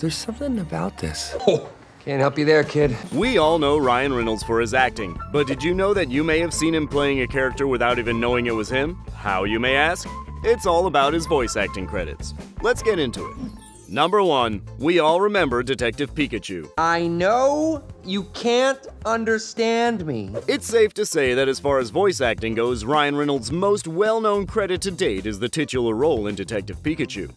There's something about this. Oh, can't help you there, kid. We all know Ryan Reynolds for his acting, but did you know that you may have seen him playing a character without even knowing it was him? How, you may ask? It's all about his voice acting credits. Let's get into it. Number 1, we all remember Detective Pikachu. I know you can't understand me. It's safe to say that as far as voice acting goes, Ryan Reynolds' most well-known credit to date is the titular role in Detective Pikachu.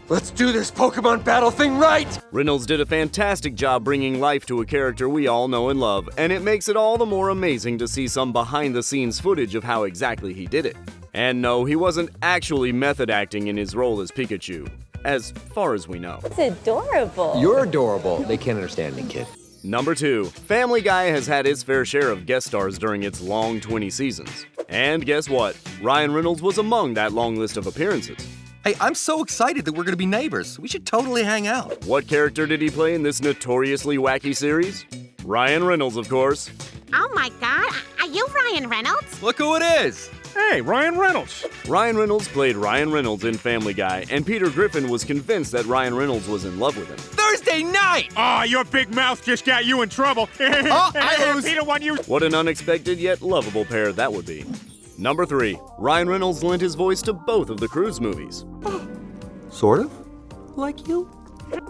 Let's do this Pokemon battle thing right! Reynolds did a fantastic job bringing life to a character we all know and love, and it makes it all the more amazing to see some behind-the-scenes footage of how exactly he did it. And no, he wasn't actually method acting in his role as Pikachu, as far as we know. It's adorable. You're adorable. They can't understand me, kid. Number 2, Family Guy has had its fair share of guest stars during its long 20 seasons. And guess what? Ryan Reynolds was among that long list of appearances. Hey, I'm so excited that we're gonna be neighbors. We should totally hang out. What character did he play in this notoriously wacky series? Ryan Reynolds, of course. Oh my God, are you Ryan Reynolds? Look who it is. Hey, Ryan Reynolds. Ryan Reynolds played Ryan Reynolds in Family Guy, and Peter Griffin was convinced that Ryan Reynolds was in love with him. Thursday night! Oh, your big mouth just got you in trouble. Oh, I lose. Peter won you. What an unexpected yet lovable pair that would be. Number 3, Ryan Reynolds lent his voice to both of the Croods movies. Sort of. Like you.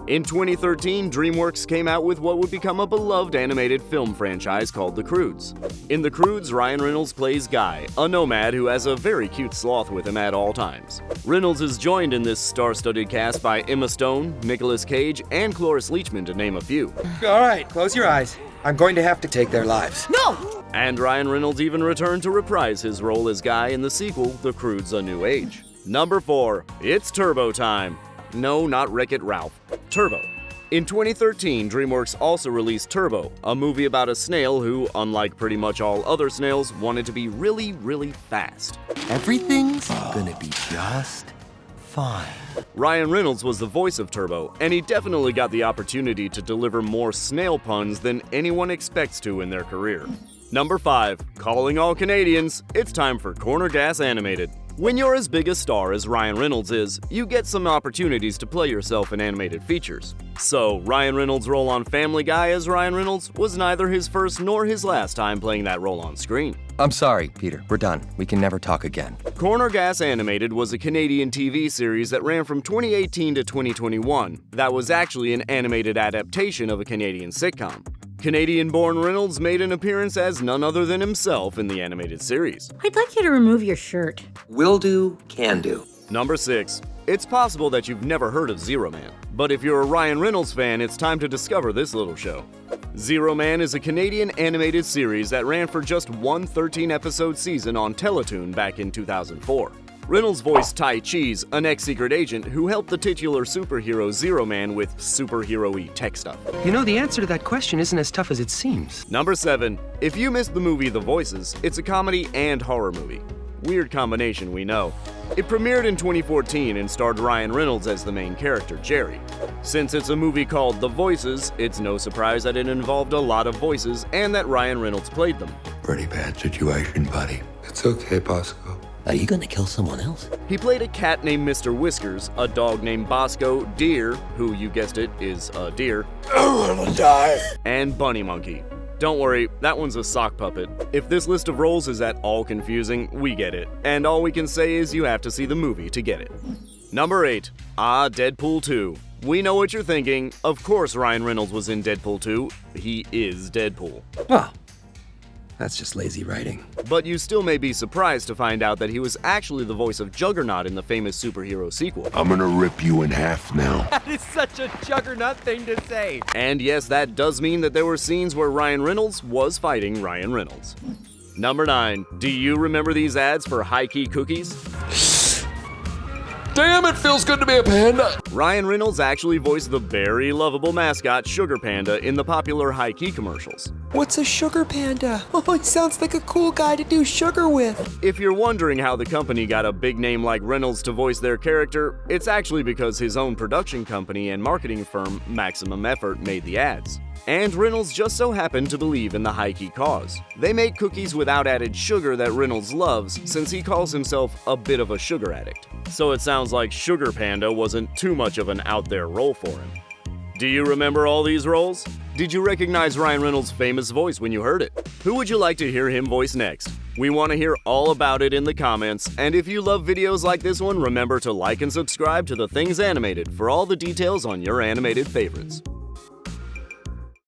In 2013, DreamWorks came out with what would become a beloved animated film franchise called The Croods. In The Croods, Ryan Reynolds plays Guy, a nomad who has a very cute sloth with him at all times. Reynolds is joined in this star-studded cast by Emma Stone, Nicolas Cage, and Cloris Leachman, to name a few. All right, close your eyes. I'm going to have to take their lives. No! And Ryan Reynolds even returned to reprise his role as Guy in the sequel, The Croods: A New Age. Number 4, it's Turbo time. No, not Wreck-It Ralph. Turbo. In 2013, DreamWorks also released Turbo, a movie about a snail who, unlike pretty much all other snails, wanted to be really, really fast. Everything's gonna be just fine. Ryan Reynolds was the voice of Turbo, and he definitely got the opportunity to deliver more snail puns than anyone expects to in their career. Number 5, calling all Canadians, it's time for Corner Gas Animated. When you're as big a star as Ryan Reynolds is, you get some opportunities to play yourself in animated features. So, Ryan Reynolds' role on Family Guy as Ryan Reynolds was neither his first nor his last time playing that role on screen. I'm sorry, Peter. We're done. We can never talk again. Corner Gas Animated was a Canadian TV series that ran from 2018 to 2021 that was actually an animated adaptation of a Canadian sitcom. Canadian-born Reynolds made an appearance as none other than himself in the animated series. I'd like you to remove your shirt. Will do, can do. Number 6. It's possible that you've never heard of Zeroman, but if you're a Ryan Reynolds fan, it's time to discover this little show. Zeroman is a Canadian animated series that ran for just one 13-episode season on Teletoon back in 2004. Reynolds voiced Tai Cheese, an ex-secret agent who helped the titular superhero Zeroman with superhero-y tech stuff. You know, the answer to that question isn't as tough as it seems. Number 7. If you missed the movie The Voices, it's a comedy and horror movie. Weird combination, we know. It premiered in 2014 and starred Ryan Reynolds as the main character, Jerry. Since it's a movie called The Voices, it's no surprise that it involved a lot of voices and that Ryan Reynolds played them. Pretty bad situation, buddy. It's okay, Bosco. Are you gonna kill someone else? He played a cat named Mr. Whiskers, a dog named Bosco, Deer, who, you guessed it, is a deer, I'm gonna die. and Bunny Monkey. Don't worry, that one's a sock puppet. If this list of roles is at all confusing, we get it. And all we can say is you have to see the movie to get it. Number 8. Deadpool 2. We know what you're thinking. Of course Ryan Reynolds was in Deadpool 2. He is Deadpool. Well, that's just lazy writing. But you still may be surprised to find out that he was actually the voice of Juggernaut in the famous superhero sequel. I'm gonna rip you in half now. That is such a juggernaut thing to say. And yes, that does mean that there were scenes where Ryan Reynolds was fighting Ryan Reynolds. Number 9. Do you remember these ads for Highkey cookies? Damn, it feels good to be a panda. Ryan Reynolds actually voiced the very lovable mascot Sugar Panda in the popular Highkey commercials. What's a sugar panda? Oh, he sounds like a cool guy to do sugar with. If you're wondering how the company got a big name like Reynolds to voice their character, it's actually because his own production company and marketing firm, Maximum Effort, made the ads. And Reynolds just so happened to believe in the Highkey cause. They make cookies without added sugar that Reynolds loves, since he calls himself a bit of a sugar addict. So it sounds like Sugar Panda wasn't too much of an out there role for him. Do you remember all these roles? Did you recognize Ryan Reynolds' famous voice when you heard it? Who would you like to hear him voice next? We want to hear all about it in the comments, and if you love videos like this one, remember to like and subscribe to The Things Animated for all the details on your animated favorites.